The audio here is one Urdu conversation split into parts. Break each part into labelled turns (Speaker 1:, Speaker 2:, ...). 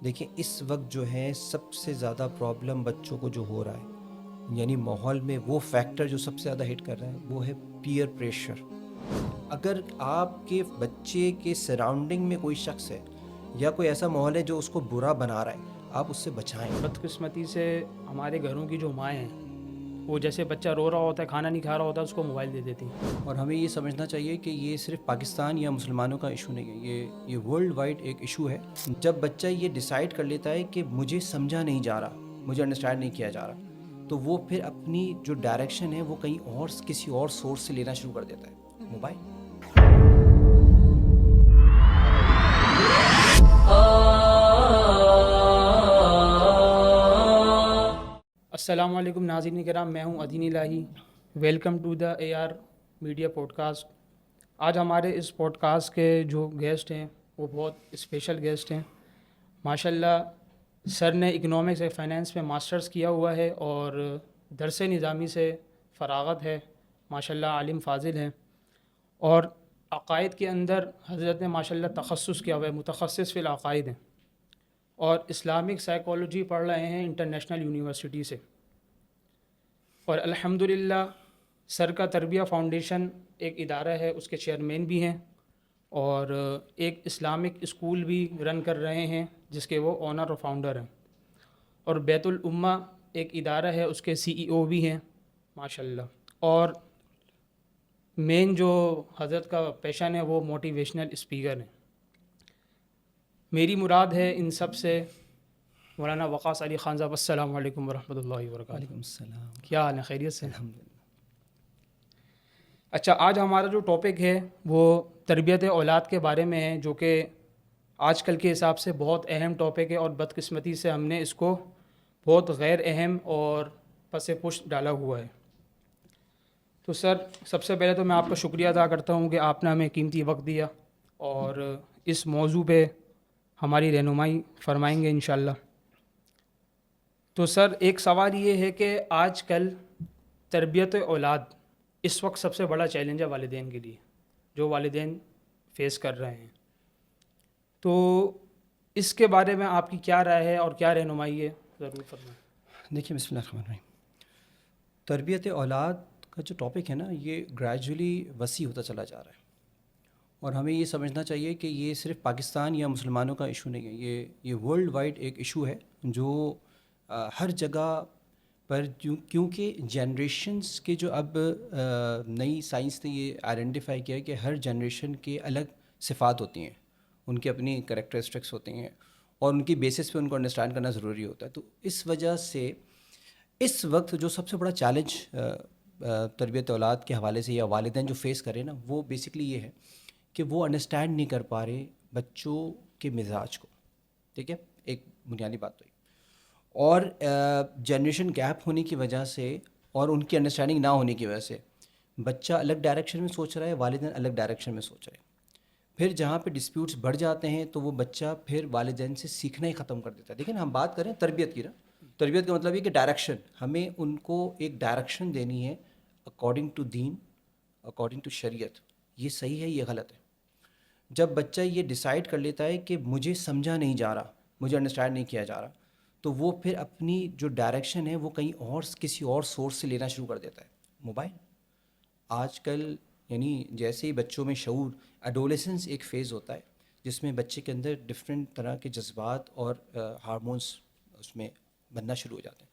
Speaker 1: دیکھیں اس وقت جو ہے سب سے زیادہ پرابلم بچوں کو جو ہو رہا ہے، یعنی ماحول میں وہ فیکٹر جو سب سے زیادہ ہٹ کر رہا ہے وہ ہے پیئر پریشر۔ اگر آپ کے بچے کے سراؤنڈنگ میں کوئی شخص ہے یا کوئی ایسا ماحول ہے جو اس کو برا بنا رہا ہے، آپ اس سے بچائیں۔
Speaker 2: بدقسمتی سے ہمارے گھروں کی جو مائیں ہیں وہ جیسے بچہ رو رہا ہوتا ہے، کھانا نہیں کھا رہا ہوتا ہے، اس کو موبائل دے دیتی ہیں۔
Speaker 1: اور ہمیں یہ سمجھنا چاہیے کہ یہ صرف پاکستان یا مسلمانوں کا ایشو نہیں ہے، یہ ورلڈ وائڈ ایک ایشو ہے۔ جب بچہ یہ ڈیسائیڈ کر لیتا ہے کہ مجھے سمجھا نہیں جا رہا، مجھے انڈرسٹینڈ نہیں کیا جا رہا، تو وہ پھر اپنی جو ڈائریکشن ہے وہ کہیں اور کسی اور سورس سے لینا شروع کر دیتا ہے، موبائل۔
Speaker 2: السلام علیکم ناظرین کرام، میں ہوں Adeen Elahi. Welcome to the A R Media podcast. آج ہمارے اس پوڈ کاسٹ کے جو گیسٹ ہیں وہ بہت اسپیشل گیسٹ ہیں۔ ماشاءاللہ سر نے اکنامکس اینڈ فائنینس میں ماسٹرز کیا ہوا ہے اور درس نظامی سے فراغت ہے۔ ماشاءاللہ عالم فاضل ہیں، اور عقائد کے اندر حضرت نے ماشاءاللہ تخصص کیا ہوا ہے، متخصص فی العقائد ہیں، اور اسلامک سائیکالوجی پڑھ رہے ہیں انٹرنیشنل یونیورسٹی سے۔ اور الحمدللہ سر کا تربیہ فاؤنڈیشن ایک ادارہ ہے، اس کے چیئرمین بھی ہیں، اور ایک اسلامک اسکول بھی رن کر رہے ہیں جس کے وہ اونر اور فاؤنڈر ہیں، اور بیت الامہ ایک ادارہ ہے، اس کے سی ای او بھی ہیں ماشاءاللہ۔ اور مین جو حضرت کا پیشن ہے وہ موٹیویشنل اسپیکر ہیں۔ میری مراد ہے ان سب سے مولانا وقاص علی خان صاحب۔ السلام علیکم ورحمۃ اللہ وبرکاتہ۔
Speaker 1: وعلیکم السلام۔
Speaker 2: کیا حال ہے؟ خیریت سے؟
Speaker 1: الحمدللہ۔
Speaker 2: اچھا، آج ہمارا جو ٹاپک ہے وہ تربیت اولاد کے بارے میں ہے، جو کہ آج کل کے حساب سے بہت اہم ٹاپک ہے، اور بدقسمتی سے ہم نے اس کو بہت غیر اہم اور پس پشت ڈالا ہوا ہے۔ تو سر، سب سے پہلے تو میں آپ کا شکریہ ادا کرتا ہوں کہ آپ نے ہمیں قیمتی وقت دیا اور اس موضوع پہ ہماری رہنمائی فرمائیں گے انشاءاللہ۔ تو سر، ایک سوال یہ ہے کہ آج کل تربیت اولاد اس وقت سب سے بڑا چیلنج ہے والدین کے لیے، جو والدین فیس کر رہے ہیں۔ تو اس کے بارے میں آپ کی کیا رائے ہے اور کیا رہنمائی ہے، ضرور فرمائیں۔
Speaker 1: دیکھیے، بسم اللہ الرحمن الرحیم۔ تربیت اولاد کا جو ٹاپک ہے نا، یہ گریجولی وسیع ہوتا چلا جا رہا ہے، اور ہمیں یہ سمجھنا چاہیے کہ یہ صرف پاکستان یا مسلمانوں کا ایشو نہیں ہے، یہ ورلڈ وائڈ ایک ایشو ہے جو ہر جگہ پر، کیونکہ جنریشنز کے جو اب نئی سائنس نے یہ آئیڈینٹیفائی کیا ہے کہ ہر جنریشن کے الگ صفات ہوتی ہیں، ان کی اپنی کریکٹرسٹکس ہوتی ہیں، اور ان کی بیسس پہ ان کو انڈرسٹینڈ کرنا ضروری ہوتا ہے۔ تو اس وجہ سے اس وقت جو سب سے بڑا چیلنج تربیت اولاد کے حوالے سے یا والدین جو فیس کریں نا، وہ بیسکلی یہ ہے کہ وہ انڈرسٹینڈ نہیں کر پا رہے بچوں کے مزاج کو۔ ٹھیک ہے، ایک بنیادی بات تو یہ، اور جنریشن گیپ ہونے کی وجہ سے اور ان کی انڈرسٹینڈنگ نہ ہونے کی وجہ سے بچہ الگ ڈائریکشن میں سوچ رہا ہے، والدین الگ ڈائریکشن میں سوچ رہے ہیں۔ پھر جہاں پہ ڈسپیوٹس بڑھ جاتے ہیں تو وہ بچہ پھر والدین سے سیکھنا ہی ختم کر دیتا ہے۔ دیکھیں نا، ہم بات کریں تربیت کی نا، تربیت کا مطلب یہ کہ ڈائریکشن، ہمیں ان کو ایک ڈائریکشن دینی ہے اکارڈنگ ٹو دین، اکارڈنگ ٹو شریعت، یہ صحیح ہے، یہ غلط ہے۔ جب بچہ یہ ڈیسائیڈ کر لیتا ہے کہ مجھے سمجھا نہیں جا رہا، مجھے انڈرسٹینڈ نہیں کیا جا رہا، تو وہ پھر اپنی جو ڈائریکشن ہے وہ کہیں اور کسی اور سورس سے لینا شروع کر دیتا ہے، موبائل۔ آج کل یعنی جیسے ہی بچوں میں شعور، ایڈولیسنس ایک فیز ہوتا ہے جس میں بچے کے اندر ڈفرینٹ طرح کے جذبات اور ہارمونس اس میں بننا شروع ہو جاتے ہیں،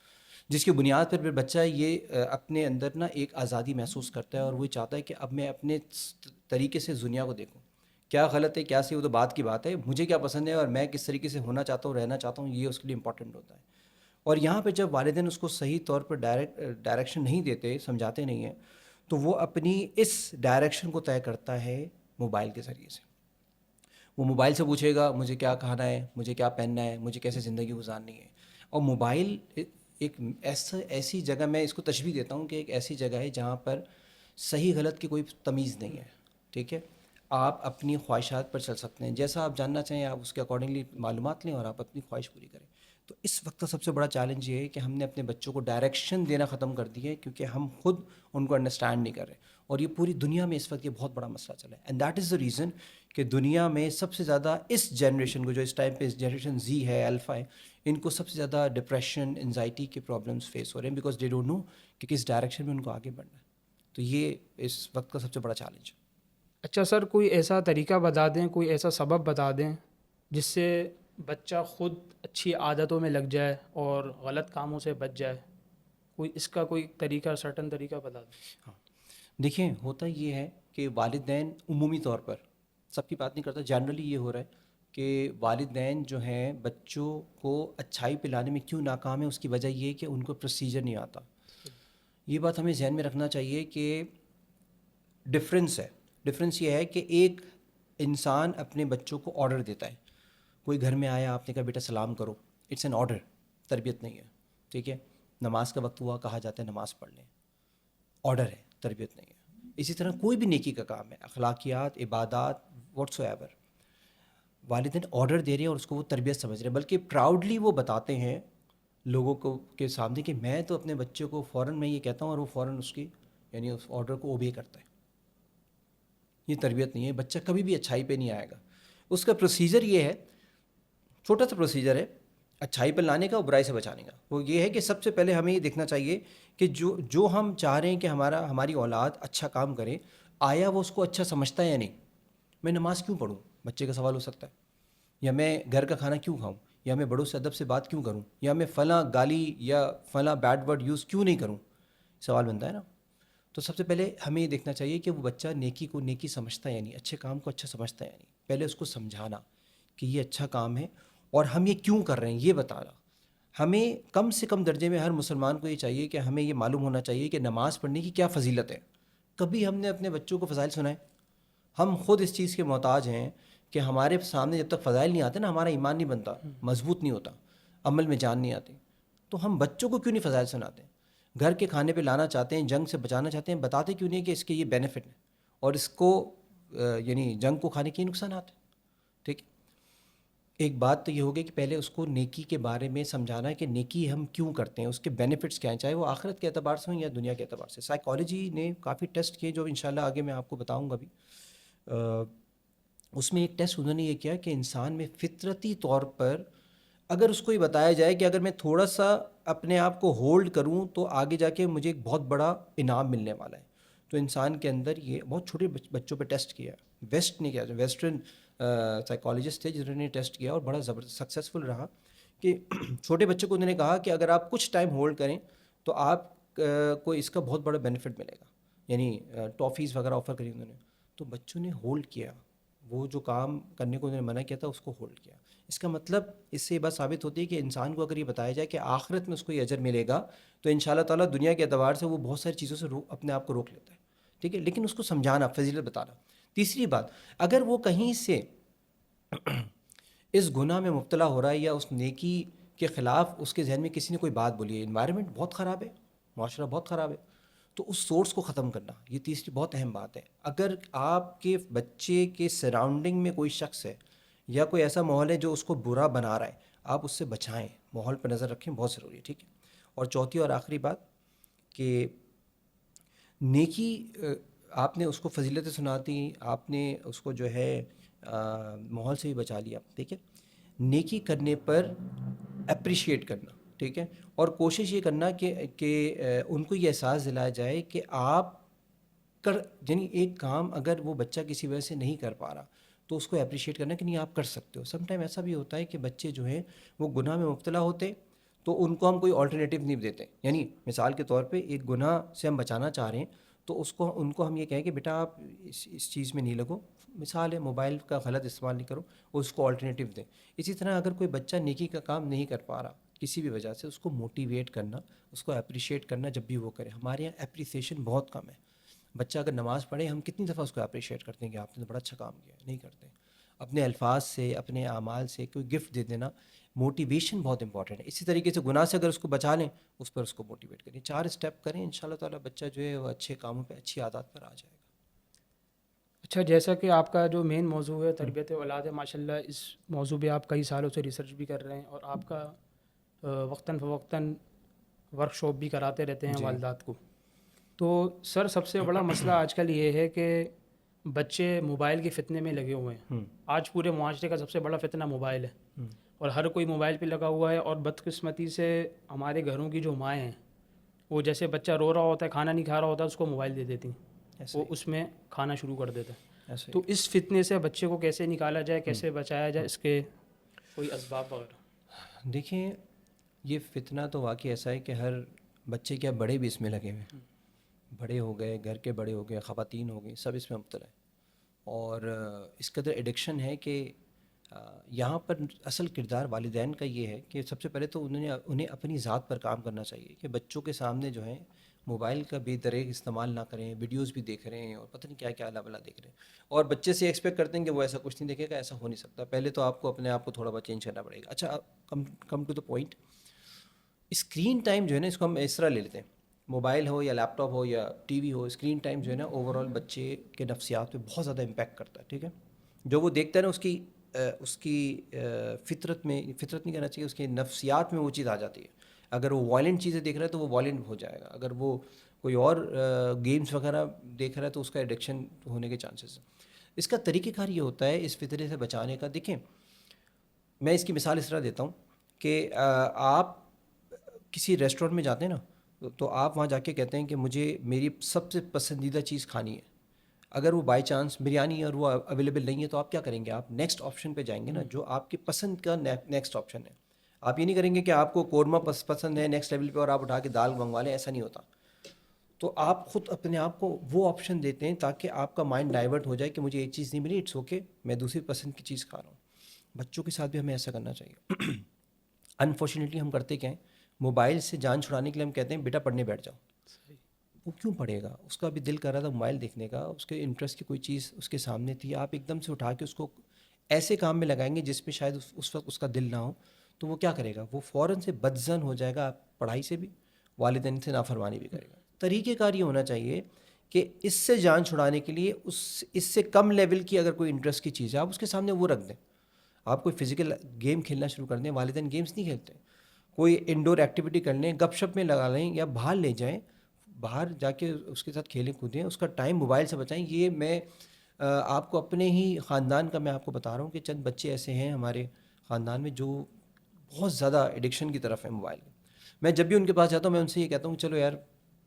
Speaker 1: جس کی بنیاد پر پھر بچہ یہ اپنے اندر نا ایک آزادی محسوس کرتا ہے، اور وہ چاہتا ہے کہ اب میں اپنے طریقے سے دنیا کو دیکھوں، کیا غلط ہے کیا صحیح، وہ تو بات کی بات ہے، مجھے کیا پسند ہے اور میں کس طریقے سے ہونا چاہتا ہوں، رہنا چاہتا ہوں، یہ اس کے لیے امپورٹنٹ ہوتا ہے۔ اور یہاں پہ جب والدین اس کو صحیح طور پر ڈائریکشن نہیں دیتے، سمجھاتے نہیں ہیں، تو وہ اپنی اس ڈائریکشن کو طے کرتا ہے موبائل کے ذریعے سے۔ وہ موبائل سے پوچھے گا مجھے کیا کھانا ہے، مجھے کیا پہننا ہے، مجھے کیسے زندگی گزارنی ہے۔ اور موبائل ایک ایسی جگہ، میں اس کو تشبیہ دیتا ہوں کہ ایک ایسی جگہ ہے جہاں پر صحیح غلط کی کوئی تمیز نہیں ہے۔ ٹھیک ہے، آپ اپنی خواہشات پر چل سکتے ہیں، جیسا آپ جاننا چاہیں آپ اس کے اکارڈنگلی معلومات لیں اور آپ اپنی خواہش پوری کریں۔ تو اس وقت کا سب سے بڑا چیلنج یہ ہے کہ ہم نے اپنے بچوں کو ڈائریکشن دینا ختم کر دی ہے، کیونکہ ہم خود ان کو انڈرسٹینڈ نہیں کر رہے۔ اور یہ پوری دنیا میں اس وقت یہ بہت بڑا مسئلہ چلا ہے. And that is the reason کہ دنیا میں سب سے زیادہ اس جنریشن کو, جو اس ٹائم پہ جنریشن زی ہے, الفا ہے, ان کو سب سے زیادہ ڈپریشن, انزائٹی کے پرابلمس فیس ہو رہے ہیں, بیکاز دے ڈونٹ نو کہ کس ڈائریکشن میں ان کو آگے بڑھنا ہے. تو یہ اس وقت کا سب سے بڑا چیلنج ہے.
Speaker 2: اچھا سر، کوئی ایسا طریقہ بتا دیں، کوئی ایسا سبب بتا دیں جس سے بچہ خود اچھی عادتوں میں لگ جائے اور غلط کاموں سے بچ جائے. کوئی اس کا کوئی طریقہ، سرٹن طریقہ بتا دیں.
Speaker 1: ہاں دیکھیں, ہوتا یہ ہے کہ والدین عمومی طور پر, سب کی بات نہیں کرتا, جنرلی یہ ہو رہا ہے کہ والدین جو ہیں بچوں کو اچھائی پلانے میں کیوں ناکام ہیں, اس کی وجہ یہ ہے کہ ان کو پروسیجر نہیں آتا. یہ بات ہمیں ذہن میں رکھنا چاہیے کہ ڈفرینس ہے. ڈفرینس یہ ہے کہ ایک انسان اپنے بچوں کو آرڈر دیتا ہے. کوئی گھر میں آیا, آپ نے کہا بیٹا سلام کرو, اٹس این آرڈر, تربیت نہیں ہے. ٹھیک ہے, نماز کا وقت ہوا, کہا جاتا ہے نماز پڑھ لیں, آرڈر ہے, تربیت نہیں ہے. اسی طرح کوئی بھی نیکی کا کام ہے, اخلاقیات, عبادات, واٹس ایور, والدین آرڈر دے رہے ہیں اور اس کو وہ تربیت سمجھ رہے ہیں, بلکہ پراؤڈلی وہ بتاتے ہیں لوگوں کو کے سامنے کہ میں تو اپنے بچے کو فوراً میں یہ کہتا ہوں اور وہ فوراً اس کی یعنی اس آرڈر کو اوبے کرتا ہے. یہ تربیت نہیں ہے. بچہ کبھی بھی اچھائی پہ نہیں آئے گا. اس کا پروسیجر یہ ہے, چھوٹا سا پروسیجر ہے اچھائی پہ لانے کا اور برائی سے بچانے کا. وہ یہ ہے کہ سب سے پہلے ہمیں یہ دیکھنا چاہیے کہ جو ہم چاہ رہے ہیں کہ ہماری اولاد اچھا کام کرے, آیا وہ اس کو اچھا سمجھتا ہے یا نہیں. میں نماز کیوں پڑھوں, بچے کا سوال ہو سکتا ہے, یا میں گھر کا کھانا کیوں کھاؤں, یا میں بڑوں سے ادب سے بات کیوں کروں, یا میں فلاں گالی یا فلاں بیڈ ورڈ یوز کیوں نہیں کروں, سوال بنتا ہے نا. تو سب سے پہلے ہمیں یہ دیکھنا چاہیے کہ وہ بچہ نیکی کو نیکی سمجھتا ہے یا نہیں, اچھے کام کو اچھا سمجھتا ہے یا نہیں. پہلے اس کو سمجھانا کہ یہ اچھا کام ہے اور ہم یہ کیوں کر رہے ہیں یہ بتانا. ہمیں کم سے کم درجے میں ہر مسلمان کو یہ چاہیے کہ ہمیں یہ معلوم ہونا چاہیے کہ نماز پڑھنے کی کیا فضیلت ہے. کبھی ہم نے اپنے بچوں کو فضائل سنائے؟ ہم خود اس چیز کے محتاج ہیں کہ ہمارے سامنے جب تک فضائل نہیں آتے نا, ہمارا ایمان نہیں بنتا, مضبوط نہیں ہوتا, عمل میں جان نہیں آتی. تو ہم بچوں کو کیوں نہیں فضائل سناتے ہیں؟ گھر کے کھانے پہ لانا چاہتے ہیں, جنگ سے بچانا چاہتے ہیں, بتاتے کیوں نہیں کہ اس کے یہ بینیفٹ ہیں اور اس کو یعنی جنگ کو کھانے کے نقصانات ہیں. ٹھیک ہے, ایک بات تو یہ ہوگی کہ پہلے اس کو نیکی کے بارے میں سمجھانا ہے کہ نیکی ہم کیوں کرتے ہیں, اس کے بینیفٹس کیا ہیں, چاہے وہ آخرت کے اعتبار سے ہوں یا دنیا کے اعتبار سے. سائیکالوجی نے کافی ٹیسٹ کیے جو انشاءاللہ آگے میں آپ کو بتاؤں گا بھی. اس میں ایک ٹیسٹ انہوں نے یہ کیا کہ انسان میں فطرتی طور پر اگر اس کو یہ بتایا جائے کہ اگر میں تھوڑا سا اپنے آپ کو ہولڈ کروں تو آگے جا کے مجھے ایک بہت بڑا انعام ملنے والا ہے, تو انسان کے اندر یہ بہت چھوٹے بچوں پہ ٹیسٹ کیا, ویسٹ نے کیا, ویسٹرن سائیکالوجسٹ تھے جنہوں نے ٹیسٹ کیا اور بڑا زبردست سکسیزفل رہا کہ چھوٹے بچے کو انہوں نے کہا کہ اگر آپ کچھ ٹائم ہولڈ کریں تو آپ کو اس کا بہت بڑا بینیفٹ ملے گا, یعنی ٹافیز وغیرہ آفر کری انہوں نے. تو بچوں نے ہولڈ کیا, وہ جو کام کرنے کو انہوں نے منع کیا تھا اس کو ہولڈ کیا. اس کا مطلب اس سے یہ بات ثابت ہوتی ہے کہ انسان کو اگر یہ بتایا جائے کہ آخرت میں اس کو یہ اجر ملے گا تو ان شاء اللہ تعالیٰ دنیا کے اعتبار سے وہ بہت ساری چیزوں سے اپنے آپ کو روک لیتا ہے. ٹھیک ہے, لیکن اس کو سمجھانا, فضیلت بتانا. تیسری بات, اگر وہ کہیں سے اس گناہ میں مبتلا ہو رہا ہے یا اس نیکی کے خلاف اس کے ذہن میں کسی نے کوئی بات بولی ہے, انوائرمنٹ بہت خراب ہے, معاشرہ بہت خراب ہے, تو اس سورس کو ختم کرنا, یہ تیسری بہت اہم بات ہے. اگر آپ کے بچے کے سراؤنڈنگ میں کوئی شخص ہے یا کوئی ایسا ماحول ہے جو اس کو برا بنا رہا ہے, آپ اس سے بچائیں, ماحول پر نظر رکھیں, بہت ضروری ہے. ٹھیک ہے, اور چوتھی اور آخری بات کہ نیکی, آپ نے اس کو فضیلتیں سناتی, آپ نے اس کو جو ہے ماحول سے بھی بچا لیا. ٹھیک ہے, نیکی کرنے پر اپریشیٹ کرنا. ٹھیک ہے, اور کوشش یہ کرنا کہ ان کو یہ احساس دلایا جائے کہ آپ یعنی ایک کام اگر وہ بچہ کسی وجہ سے نہیں کر پا رہا تو اس کو اپریشیٹ کرنا کہ نہیں آپ کر سکتے ہو. سم ٹائم ایسا بھی ہوتا ہے کہ بچے جو ہیں وہ گناہ میں مبتلا ہوتے تو ان کو ہم کوئی آلٹرنیٹیو نہیں دیتے, یعنی مثال کے طور پہ ایک گناہ سے ہم بچانا چاہ رہے ہیں تو ان کو ہم یہ کہیں کہ بیٹا آپ اس چیز میں نہیں لگو, مثال ہے موبائل کا غلط استعمال نہیں کرو, اس کو آلٹرنیٹیو دیں. اسی طرح اگر کوئی بچہ نیکی کا کام نہیں کر پا رہا کسی بھی وجہ سے, اس کو موٹیویٹ کرنا, اس کو اپریشیٹ کرنا جب بھی وہ کرے. ہمارے یہاں اپریسیشن بہت کم ہے. بچہ اگر نماز پڑھے ہم کتنی دفعہ اس کو اپریشیٹ کرتے ہیں کہ آپ نے تو بڑا اچھا کام کیا ہے, نہیں کرتے. اپنے الفاظ سے, اپنے اعمال سے کوئی گفٹ دے دینا, موٹیویشن بہت امپورٹنٹ ہے. اسی طریقے سے گناہ سے اگر اس کو بچا لیں اس پر اس کو موٹیویٹ کریں. 4 اسٹیپ کریں, ان شاء اللہ تعالیٰ بچہ جو ہے وہ اچھے کاموں پہ, اچھی عادات پر آ جائے گا.
Speaker 2: اچھا، جیسا کہ آپ کا جو مین موضوع ہے تربیت اولاد ہے، ماشاء اللہ اس موضوع پہ آپ کئی سالوں سے ریسرچ بھی کر رہے ہیں اور آپ کا وقتاً فوقتاً ورک شاپ بھی کراتے رہتے ہیں
Speaker 1: جی
Speaker 2: والدات کو. تو سر سب سے بڑا مسئلہ آج کل یہ ہے کہ بچے موبائل کے فتنے میں لگے ہوئے ہیں. آج پورے معاشرے کا سب سے بڑا فتنہ موبائل ہے اور ہر کوئی موبائل پہ لگا ہوا ہے. اور بدقسمتی سے ہمارے گھروں کی جو مائیں ہیں وہ جیسے بچہ رو رہا ہوتا ہے, کھانا نہیں کھا رہا ہوتا, اس کو موبائل دے دیتی ہیں, وہ اس میں کھانا شروع کر دیتا ہے. تو اس فتنے سے بچے کو کیسے نکالا جائے, کیسے بچایا جائے, اس کے کوئی اسباب وغیرہ؟
Speaker 1: دیکھیں یہ فتنہ تو واقعی ایسا ہے کہ ہر بچے کیا بڑے بھی اس میں لگے ہوئے ہیں, بڑے ہو گئے, گھر کے بڑے ہو گئے, خواتین ہو گئی, سب اس میں مبتلا ہے. اور اس قدر ایڈکشن ہے کہ یہاں پر اصل کردار والدین کا یہ ہے کہ سب سے پہلے تو انہیں اپنی ذات پر کام کرنا چاہیے کہ بچوں کے سامنے جو ہے موبائل کا بے دریغ استعمال نہ کریں, ویڈیوز بھی دیکھ رہے ہیں اور پتہ نہیں کیا کیا اللہ بلا دیکھ رہے ہیں, اور بچے سے ایکسپیکٹ کرتے ہیں کہ وہ ایسا کچھ نہیں دیکھے گا. ایسا ہو نہیں سکتا. پہلے تو آپ کو اپنے آپ کو تھوڑا بہت چینج کرنا پڑے گا. اچھا come to the point, screen time جو ہے نا اس کو ہم اس طرح لے لیتے ہیں, موبائل ہو یا لیپ ٹاپ ہو یا ٹی وی ہو, اسکرین ٹائم جو ہے نا اوور آل بچے کے نفسیات پہ بہت زیادہ امپیکٹ کرتا ہے. ٹھیک ہے, جو وہ دیکھتا ہے نا اس کی فطرت نہیں کہنا چاہیے, اس کے نفسیات میں وہ چیز آ جاتی ہے. اگر وہ وائلنٹ چیزیں دیکھ رہا ہے تو وہ وائلنٹ ہو جائے گا, اگر وہ کوئی اور گیمز وغیرہ دیکھ رہا ہے تو اس کا ایڈکشن ہونے کے چانسز ہیں. اس کا طریقہ کار یہ ہوتا ہے اس فطرے سے بچانے کا. دیکھیں میں اس کی مثال اس طرح دیتا ہوں کہ آپ کسی ریسٹورینٹ میں جاتے ہیں نا تو آپ وہاں جا کے کہتے ہیں کہ مجھے میری سب سے پسندیدہ چیز کھانی ہے. اگر وہ بائی چانس بریانی اور وہ اویلیبل نہیں ہے تو آپ کیا کریں گے, آپ نیکسٹ آپشن پہ جائیں گے نا, جو آپ کی پسند کا نیکسٹ آپشن ہے. آپ یہ نہیں کریں گے کہ آپ کو قورمہ پسند ہے نیکسٹ لیول پہ اور آپ اٹھا کے دال منگوا لیں, ایسا نہیں ہوتا. تو آپ خود اپنے آپ کو وہ آپشن دیتے ہیں تاکہ آپ کا مائنڈ ڈائیورٹ ہو جائے کہ مجھے ایک چیز نہیں ملی, اٹس اوکے, میں دوسری پسند کی چیز کھا رہا ہوں. بچوں کے ساتھ بھی ہمیں ایسا کرنا چاہیے. انفارچونیٹلی ہم کرتے کیا ہیں, موبائل سے جان چھڑانے کے لیے ہم کہتے ہیں بیٹا پڑھنے بیٹھ جاؤ. وہ کیوں پڑھے گا, اس کا بھی دل کر رہا تھا موبائل دیکھنے کا, اس کے انٹرسٹ کی کوئی چیز اس کے سامنے تھی, آپ ایک دم سے اٹھا کے اس کو ایسے کام میں لگائیں گے جس پہ شاید اس وقت اس کا دل نہ ہو, تو وہ کیا کرے گا, وہ فوراً سے بدظن ہو جائے گا پڑھائی سے بھی, والدین سے نافرمانی بھی کرے گا. طریقہ کار یہ ہونا چاہیے کہ اس سے جان چھڑانے کے لیے اس سے کم لیول کی اگر کوئی انٹرسٹ کی چیز ہے آپ اس کے سامنے وہ رکھ دیں. آپ کوئی فزیکل گیم کھیلنا شروع کر دیں, والدین گیمز نہیں کھیلتے, کوئی انڈور ایکٹیویٹی کر لیں, گپ شپ میں لگا لیں یا باہر لے جائیں, باہر جا کے اس کے ساتھ کھیلیں کودیں, اس کا ٹائم موبائل سے بچائیں. یہ میں آپ کو اپنے ہی خاندان کا میں آپ کو بتا رہا ہوں کہ چند بچے ایسے ہیں ہمارے خاندان میں جو بہت زیادہ ایڈکشن کی طرف ہیں موبائل میں. میں جب بھی ان کے پاس جاتا ہوں میں ان سے یہ کہتا ہوں چلو یار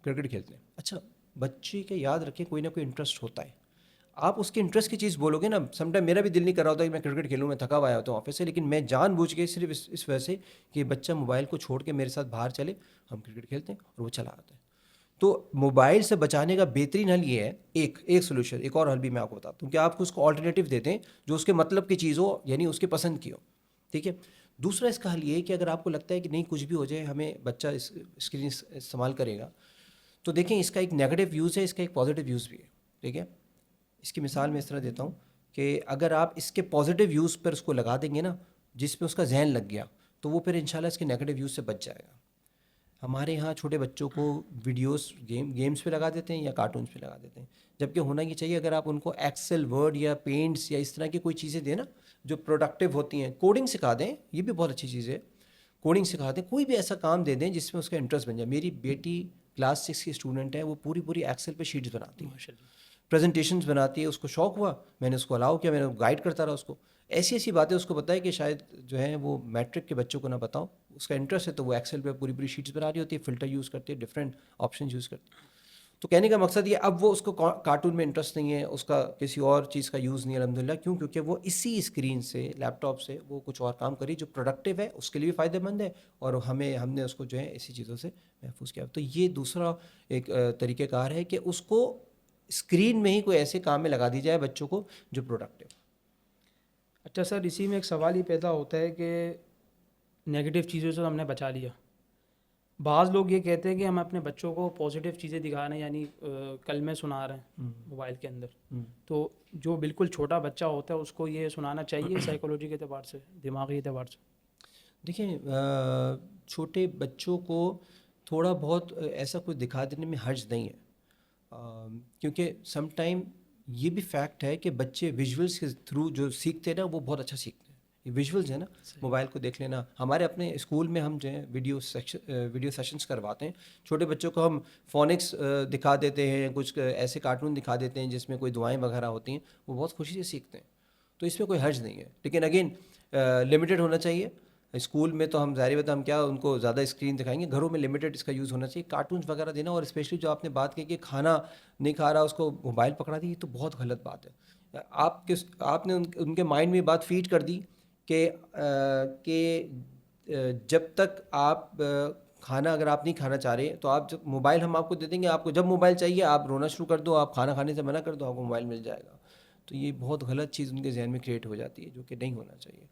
Speaker 1: کرکٹ کھیلتے ہیں. اچھا بچے کے یاد رکھیں کوئی نہ کوئی انٹرسٹ ہوتا ہے, آپ اس کے انٹرسٹ کی چیز بولو گے نا. سم ٹائم میرا بھی دل نہیں کر رہا ہوتا کہ میں کرکٹ کھیلوں, میں تھکا ہوا آیا ہوتا ہوں آفس سے, لیکن میں جان بوجھ کے صرف اس وجہ سے کہ بچہ موبائل کو چھوڑ کے میرے ساتھ باہر چلے, ہم کرکٹ کھیلتے ہیں اور وہ چلا آتا ہے. تو موبائل سے بچانے کا بہترین حل یہ ہے, ایک سولوشن, ایک اور حل بھی میں آپ کو بتاتا ہوں کہ آپ کو اس کو آلٹرنیٹیو دیتے ہیں جو اس کے مطلب کی چیز ہو, یعنی اس کے پسند کی ہو. ٹھیک ہے. دوسرا اس کا حل یہ ہے کہ اگر آپ کو لگتا ہے کہ نہیں کچھ بھی ہو جائے ہمیں بچہ اسکرین استعمال کرے گا, تو دیکھیں اس کا ایک نیگیٹو یوز ہے, اس کا ایک پازیٹیو یوز بھی ہے. ٹھیک ہے. اس کی مثال میں اس طرح دیتا ہوں کہ اگر آپ اس کے پازیٹیو یوز پر اس کو لگا دیں گے نا, جس پہ اس کا ذہن لگ گیا, تو وہ پھر انشاءاللہ اس کے نیگیٹو یوز سے بچ جائے گا. ہمارے یہاں چھوٹے بچوں کو ویڈیوز گیمز پہ لگا دیتے ہیں یا کارٹونز پہ لگا دیتے ہیں, جبکہ ہونا یہ چاہیے اگر آپ ان کو ایکسل ورڈ یا پینٹس یا اس طرح کی کوئی چیزیں دیں نا جو پروڈکٹیو ہوتی ہیں, کوڈنگ سکھا دیں, یہ بھی بہت اچھی چیز ہے, کوڈنگ سکھا دیں, کوئی بھی ایسا کام دے دیں جس میں اس کا انٹرسٹ بن جائے. میری بیٹی کلاس 6 کی اسٹوڈنٹ ہے, وہ پوری ایکسل پہ شیٹس بناتی ہے, پریزنٹیشنز بناتی ہے. اس کو شوق ہوا, میں نے اس کو الاؤ کیا, میں نے گائیڈ کرتا رہا اس کو, ایسی باتیں اس کو بتایا کہ شاید جو ہے وہ میٹرک کے بچوں کو نہ بتاؤں. اس کا انٹرسٹ ہے تو وہ ایکسل پہ پوری شیٹس بنا رہی ہوتی ہے, فلٹر یوز کرتی ہے, ڈفرینٹ آپشن یوز کرتی ہے. تو کہنے کا مقصد یہ, اب وہ اس کو کارٹون میں انٹرسٹ نہیں ہے, اس کا کسی اور چیز کا یوز نہیں ہے الحمدللہ. کیوں؟ کیونکہ وہ اسی اسکرین سے, لیپ ٹاپ سے وہ کچھ اور کام کری جو پروڈکٹیو ہے, اس کے لیے بھی فائدہ مند ہے, اور ہم نے اس کو جو ہے ایسی چیزوں سے محفوظ کیا. تو یہ دوسرا ایک طریقہ کار ہے کہ اس کو اسکرین میں ہی کوئی ایسے کام میں لگا دی جائے بچوں کو جو پروڈکٹیو.
Speaker 2: اچھا سر, اسی میں ایک سوال یہ پیدا ہوتا ہے کہ نیگیٹو چیزوں سے ہم نے بچا لیا, بعض لوگ یہ کہتے ہیں کہ ہم اپنے بچوں کو پازیٹیو چیزیں دکھا رہے ہیں, یعنی کلمے سنا رہے ہیں موبائل کے اندر, تو جو بالکل چھوٹا بچہ ہوتا ہے اس کو یہ سنانا چاہیے سائیکولوجی کے اعتبار سے, دماغی اعتبار سے؟
Speaker 1: دیکھیں چھوٹے بچوں کو تھوڑا بہت ایسا کچھ دکھا دینے میں حرج نہیں ہے, کیونکہ سم ٹائم یہ بھی فیکٹ ہے کہ بچے ویژولس کے تھرو جو سیکھتے ہیں نا وہ بہت اچھا سیکھتے ہیں. یہ ویژولز ہیں نا، موبائل کو دیکھ لینا. ہمارے اپنے اسکول میں ہم جو ہے ویڈیو سیشنز کرواتے ہیں. چھوٹے بچوں کو ہم فونکس دکھا دیتے ہیں، کچھ ایسے کارٹون دکھا دیتے ہیں جس میں کوئی دعائیں وغیرہ ہوتی ہیں، وہ بہت خوشی سے سیکھتے ہیں. تو اس میں کوئی حرج نہیں ہے، لیکن اگین لمیٹڈ ہونا چاہیے. اسکول میں تو ہم ظاہر بات ہم کیا ان کو زیادہ اسکرین دکھائیں گے، گھروں میں لمیٹڈ اس کا یوز ہونا چاہیے. کارٹونز وغیرہ دینا، اور اسپیشلی جو آپ نے بات کی کہ کھانا نہیں کھا رہا اس کو موبائل پکڑا دی، یہ تو بہت غلط بات ہے. آپ نے ان کے مائنڈ میں بات فیڈ کر دی کہ جب تک آپ کھانا اگر آپ نہیں کھانا چاہ رہے تو آپ جب موبائل ہم آپ کو دے دیں گے، آپ کو جب موبائل چاہیے آپ رونا شروع کر دو، آپ کھانا کھانے سے منع کر دو، آپ کو موبائل مل جائے گا. تو یہ بہت غلط چیز ان کے ذہن میں کریٹ ہو جاتی ہے، جو کہ نہیں ہونا چاہیے.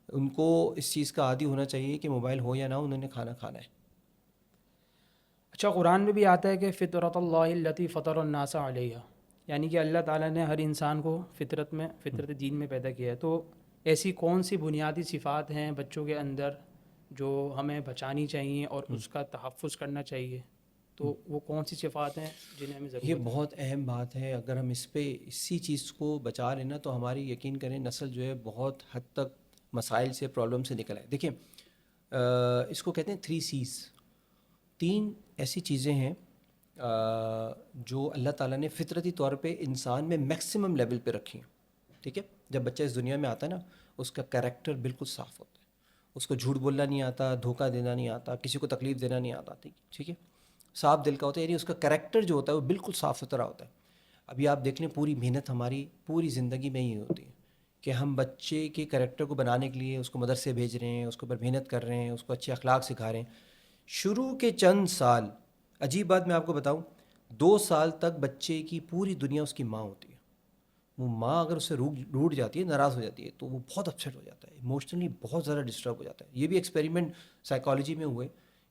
Speaker 1: ان کو اس چیز کا عادی ہونا چاہیے کہ موبائل ہو یا نہ ہو، انہوں نے کھانا کھانا ہے.
Speaker 2: اچھا، قرآن میں بھی آتا ہے کہ فطرت اللہ التی فطر الناس علیہ، یعنی کہ اللہ تعالیٰ نے ہر انسان کو فطرت دین میں پیدا کیا ہے. تو ایسی کون سی بنیادی صفات ہیں بچوں کے اندر جو ہمیں بچانی چاہیے اور اس کا تحفظ کرنا چاہیے؟ تو وہ کون سی صفات ہیں جنہیں ہمیں
Speaker 1: یہ
Speaker 2: ضرورت ہے؟
Speaker 1: بہت اہم بات ہے. اگر ہم اسی چیز کو بچا لینا تو ہماری یقین کریں نسل جو ہے بہت حد تک مسائل سے پرابلم سے نکل آئے. دیکھیں اس کو کہتے ہیں 3 C's. 3 ایسی چیزیں ہیں جو اللہ تعالیٰ نے فطرتی طور پہ انسان میں میکسیمم لیول پہ رکھی ہیں. ٹھیک ہے، جب بچہ اس دنیا میں آتا ہے نا، اس کا کریکٹر بالکل صاف ہوتا ہے. اس کو جھوٹ بولنا نہیں آتا، دھوکہ دینا نہیں آتا، کسی کو تکلیف دینا نہیں آتا. ٹھیک ہے، صاف دل کا ہوتا ہے، یعنی اس کا کریکٹر جو ہوتا ہے وہ بالکل صاف ستھرا ہوتا ہے. ابھی آپ دیکھ لیں پوری محنت ہماری پوری زندگی میں ہی ہوتی ہے کہ ہم بچے کے کریکٹر کو بنانے کے لیے اس کو مدرسے بھیج رہے ہیں، اس کے اوپر محنت کر رہے ہیں، اس کو اچھے اخلاق سکھا رہے ہیں. شروع کے چند سال، عجیب بات میں آپ کو بتاؤں، 2 سال تک بچے کی پوری دنیا اس کی ماں ہوتی ہے. وہ ماں اگر اس سے روٹ جاتی ہے، ناراض ہو جاتی ہے، تو وہ بہت اپسیٹ ہو جاتا ہے، ایموشنلی بہت زیادہ ڈسٹرب ہو جاتا ہے. یہ بھی ایکسپیریمنٹ سائیکالوجی میں ہوئے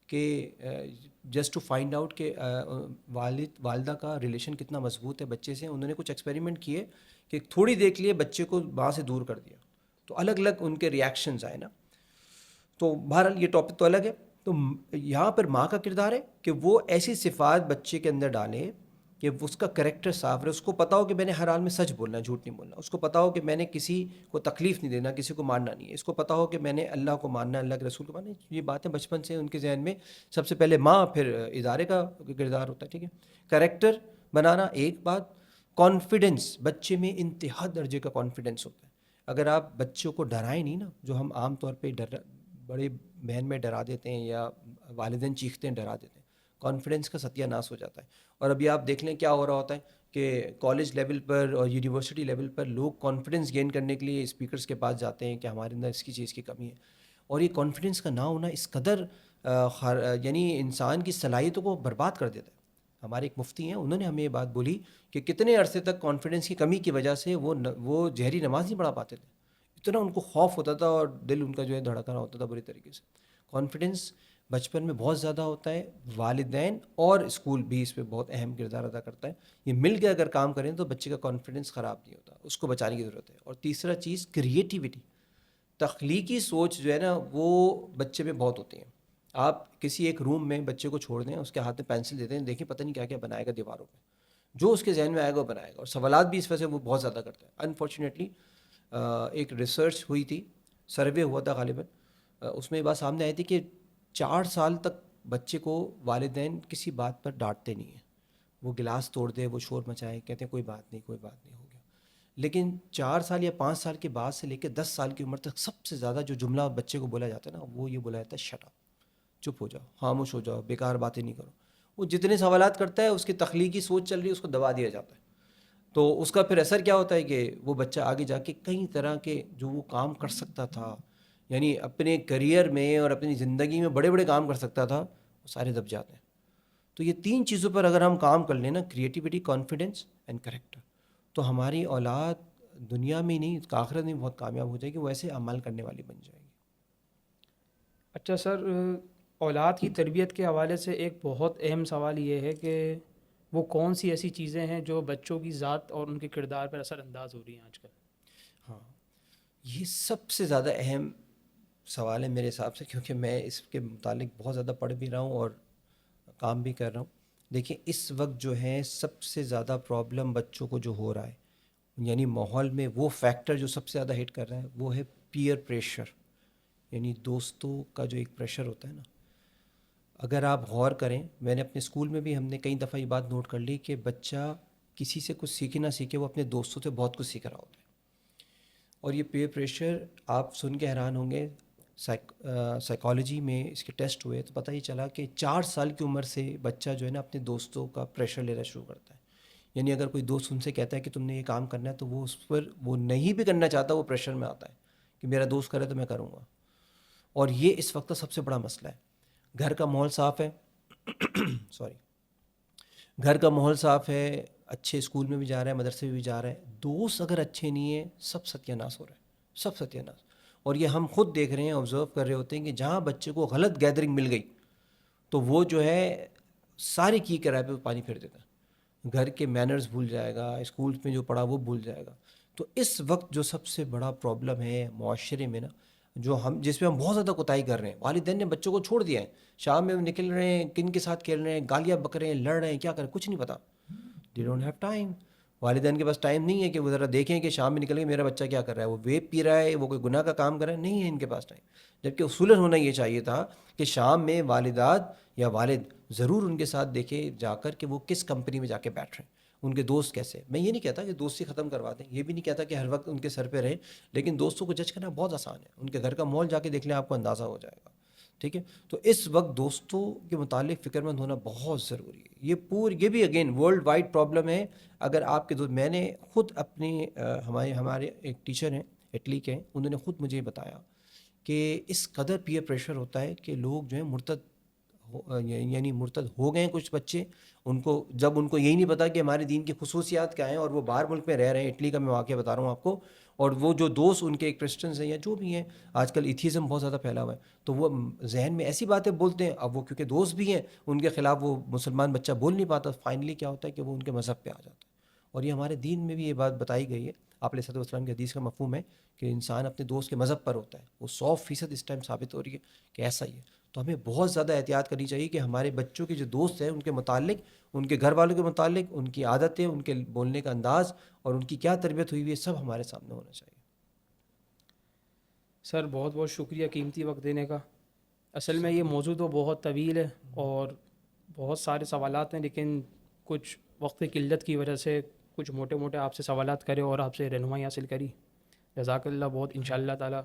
Speaker 1: کہ جسٹ ٹو فائنڈ آؤٹ کہ والدہ کا ریلیشن کتنا مضبوط ہے بچے سے. انہوں نے کچھ ایکسپیریمنٹ کیے کہ تھوڑی دیر کے لیے بچے کو ماں سے دور کر دیا، تو الگ الگ ان کے ریاکشنز آئے نا. تو بہرحال یہ ٹاپک تو الگ ہے. تو یہاں پر ماں کا کردار ہے کہ وہ ایسی صفات بچے کے اندر ڈالے کہ اس کا کریکٹر صاف رہے. اس کو پتا ہو کہ میں نے ہر حال میں سچ بولنا ہے، جھوٹ نہیں بولنا. اس کو پتا ہو کہ میں نے کسی کو تکلیف نہیں دینا، کسی کو مارنا نہیں ہے. اس کو پتا ہو کہ میں نے اللہ کو ماننا ہے، اللہ کے رسول کو ماننا ہے. یہ باتیں بچپن سے ان کے ذہن میں سب سے پہلے ماں، پھر ادارے کا کردار ہوتا ہے. ٹھیک ہے، کریکٹر بنانا ایک بات. کانفیڈنس، بچے میں انتہا درجے کا کانفیڈنس ہوتا ہے. اگر آپ بچوں کو ڈرائیں نہیں نا، جو ہم عام طور پہ بڑے بہن میں ڈرا دیتے ہیں یا والدین چیختے ہیں ڈرا دیتے ہیں، کانفیڈنس کا ستیہ ناش ہو جاتا ہے. اور ابھی آپ دیکھ لیں کیا ہو رہا ہوتا ہے کہ کالج لیول پر اور یونیورسٹی لیول پر لوگ کانفیڈنس گین کرنے کے لیے اسپیکرز کے پاس جاتے ہیں کہ ہمارے اندر اس کی چیز کی کمی ہے. اور یہ کانفیڈنس کا نہ ہونا اس قدر یعنی انسان کی صلاحیتوں کو برباد کر دیتا ہے. ہمارے ایک مفتی ہیں، انہوں نے ہمیں یہ بات بولی کہ کتنے عرصے تک کانفیڈنس کی کمی کی وجہ سے وہ جہری نماز نہیں پڑھا پاتے تھے. اتنا ان کو خوف ہوتا تھا اور دل ان کا جو ہے دھڑکا رہا ہوتا تھا بری طریقے سے. کانفیڈنس بچپن میں بہت زیادہ ہوتا ہے. والدین اور اسکول بھی اس پہ بہت اہم کردار ادا کرتا ہے. یہ مل کے اگر کام کریں تو بچے کا کانفیڈنس خراب نہیں ہوتا، اس کو بچانے کی ضرورت ہے. اور تیسرا چیز کریٹیوٹی، تخلیقی سوچ جو ہے نا وہ بچے میں بہت ہوتی ہیں. آپ کسی ایک روم میں بچے کو چھوڑ دیں، اس کے ہاتھ میں پینسل دے دیں، دیکھیں پتہ نہیں کیا کیا بنائے گا دیواروں پہ. جو اس کے ذہن میں آئے گا وہ بنائے گا. اور سوالات بھی اس وجہ سے وہ بہت زیادہ کرتا ہے. انفارچونیٹلی ایک ریسرچ ہوئی تھی، سروے ہوا تھا غالباً، اس میں یہ بات سامنے آئی تھی کہ 4 سال تک بچے کو والدین کسی بات پر ڈانٹتے نہیں ہیں. وہ گلاس توڑ دے، وہ شور مچائے، کہتے ہیں کوئی بات نہیں، کوئی بات نہیں، ہو گیا. لیکن 4 سال یا 5 سال کے بعد سے لے کے 10 سال کی عمر تک سب سے زیادہ جو جملہ بچے کو بولا جاتا ہے نا، وہ یہ بولا جاتا ہے شٹ اپ، چپ ہو جاؤ، خاموش ہو جاؤ، بیکار باتیں نہیں کرو. وہ جتنے سوالات کرتا ہے اس کی تخلیقی سوچ چل رہی ہے، اس کو دبا دیا جاتا ہے. تو اس کا پھر اثر کیا ہوتا ہے کہ وہ بچہ آگے جا کے کئی طرح کے جو وہ کام کر سکتا تھا، یعنی اپنے کریئر میں اور اپنی زندگی میں بڑے بڑے کام کر سکتا تھا، وہ سارے دب جاتے ہیں. تو یہ 3 چیزوں پر اگر ہم کام کر لیں نا، کریٹیوٹی، کانفیڈنس اینڈ کریکٹر، تو ہماری اولاد دنیا میں ہی نہیں آخرت میں بہت کامیاب ہو جائے گی. وہ ایسے عمل کرنے والی بن جائے گی.
Speaker 2: اچھا سر، اولاد کی تربیت کے حوالے سے ایک بہت اہم سوال یہ ہے کہ وہ کون سی ایسی چیزیں ہیں جو بچوں کی ذات اور ان کے کردار پر اثر انداز ہو رہی ہیں آج کل؟
Speaker 1: ہاں، یہ سب سے زیادہ اہم سوال ہے میرے حساب سے، کیونکہ میں اس کے متعلق بہت زیادہ پڑھ بھی رہا ہوں اور کام بھی کر رہا ہوں. دیکھیں اس وقت جو ہے سب سے زیادہ پرابلم بچوں کو جو ہو رہا ہے، یعنی ماحول میں وہ فیکٹر جو سب سے زیادہ ہٹ کر رہا ہے وہ ہے پیئر پریشر یعنی دوستوں کا جو ایک پریشر ہوتا ہے نا، اگر آپ غور کریں، میں نے اپنے اسکول میں بھی ہم نے کئی دفعہ یہ بات نوٹ کر لی کہ بچہ کسی سے کچھ سیکھے نہ سیکھے، وہ اپنے دوستوں سے بہت کچھ سیکھ رہا ہوتا ہے. اور یہ پیئر پریشر آپ سن کے حیران ہوں گے، سائیکالوجی میں اس کے ٹیسٹ ہوئے تو پتہ ہی چلا کہ 4 سال کی عمر سے بچہ جو ہے نا اپنے دوستوں کا پریشر لینا شروع کرتا ہے. یعنی اگر کوئی دوست ان سے کہتا ہے کہ تم نے یہ کام کرنا ہے تو وہ اس پر وہ نہیں بھی کرنا چاہتا، وہ پریشر میں آتا ہے کہ میرا دوست کرے تو میں کروں گا. اور یہ اس وقت کا سب سے بڑا مسئلہ ہے. گھر کا ماحول صاف ہے سوری گھر کا ماحول صاف ہے، اچھے اسکول میں بھی جا رہا ہے، مدرسے میں بھی جا رہا ہے، دوست اگر اچھے نہیں ہیں سب ستیہ ناش ہو رہا ہے، سب ستیہ ناش. اور یہ ہم خود دیکھ رہے ہیں، آبزرو کر رہے ہوتے ہیں کہ جہاں بچے کو غلط گیدرنگ مل گئی تو وہ جو ہے ساری کی کرائے پہ پانی پھیر دیتا ہے، گھر کے مینرز بھول جائے گا، اسکول میں جو پڑھا وہ بھول جائے گا. تو اس وقت جو سب سے بڑا پرابلم ہے معاشرے میں نا، جو جس میں ہم بہت زیادہ کوتاہی کر رہے ہیں، والدین نے بچوں کو چھوڑ دیا ہے، شام میں نکل رہے ہیں، کن کے ساتھ کھیل رہے ہیں، گالیاں بک رہے ہیں، لڑ رہے ہیں، کیا کریں کچھ نہیں پتا. They don't have time. والدین کے پاس ٹائم نہیں ہے کہ وہ ذرا دیکھیں کہ شام میں نکل کے میرا بچہ کیا کر رہا ہے، وہ ویپ پی رہا ہے، وہ کوئی گناہ کا کام کر رہا ہے، نہیں ہے ان کے پاس ٹائم. جبکہ اصولاً ہونا یہ چاہیے تھا کہ شام میں والدات یا والد ضرور ان کے ساتھ دیکھے جا کر کہ وہ کس کمپنی میں جا کے بیٹھ رہے ہیں، ان کے دوست کیسے. میں یہ نہیں کہتا کہ دوستی ختم کروا دیں، یہ بھی نہیں کہتا کہ ہر وقت ان کے سر پہ رہیں، لیکن دوستوں کو جج کرنا بہت آسان ہے. ان کے گھر کا ماحول جا کے دیکھ لیں، آپ کو اندازہ ہو جائے گا. ٹھیک ہے، تو اس وقت دوستوں کے متعلق فکر مند ہونا بہت ضروری ہے. یہ بھی اگین ورلڈ وائڈ پرابلم ہے. اگر آپ کے دوست، میں نے خود اپنے ہمارے ایک ٹیچر ہیں اٹلی کے، انہوں نے خود مجھے بتایا کہ اس قدر پیئر پریشر ہوتا ہے کہ لوگ جو ہیں مرتد یعنی مرتد ہو گئے ہیں کچھ بچے. جب ان کو یہی نہیں پتا کہ ہمارے دین کی خصوصیات کیا ہیں، اور وہ باہر ملک میں رہ رہے ہیں، اٹلی کا میں واقعہ بتا رہا ہوں آپ کو، اور وہ جو دوست ان کے ایک کرسچنز ہیں یا جو بھی ہیں، آج کل ایتھیزم بہت زیادہ پھیلا ہوا ہے، تو وہ ذہن میں ایسی باتیں بولتے ہیں. اب وہ کیونکہ دوست بھی ہیں، ان کے خلاف وہ مسلمان بچہ بول نہیں پاتا، فائنلی کیا ہوتا ہے کہ وہ ان کے مذہب پہ آ جاتا ہے. اور یہ ہمارے دین میں بھی یہ بات بتائی گئی ہے. آپ علیہ السلام کی حدیث کا مفہوم ہے کہ انسان اپنے دوست کے مذہب پر ہوتا ہے. وہ 100% اس ٹائم ثابت ہو رہی ہے کہ ایسا ہی ہے. تو ہمیں بہت زیادہ احتیاط کرنی چاہیے کہ ہمارے بچوں کے جو دوست ہیں ان کے متعلق، ان کے گھر والوں کے متعلق، ان کی عادتیں، ان کے بولنے کا انداز اور ان کی کیا تربیت ہوئی ہوئی ہے، سب ہمارے سامنے ہونا چاہیے.
Speaker 2: سر بہت بہت شکریہ قیمتی وقت دینے کا. اصل میں یہ موضوع تو بہت طویل ہے اور بہت سارے سوالات ہیں، لیکن کچھ وقت کی قلت کی وجہ سے کچھ موٹے موٹے آپ سے سوالات کرے اور آپ سے رہنمائی حاصل کری. جزاک اللہ بہت. ان شاء اللہ تعالیٰ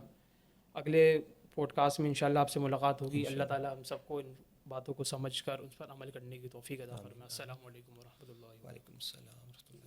Speaker 2: اگلے پوڈ کاسٹ میں انشاءاللہ آپ سے ملاقات ہوگی. اللہ تعالیٰ ہم سب کو ان باتوں کو سمجھ کر اس پر عمل کرنے کی توفیق عطا فرمائے. السلام علیکم ورحمۃ اللہ.
Speaker 1: وعلیکم السلام ورحمۃ اللہ.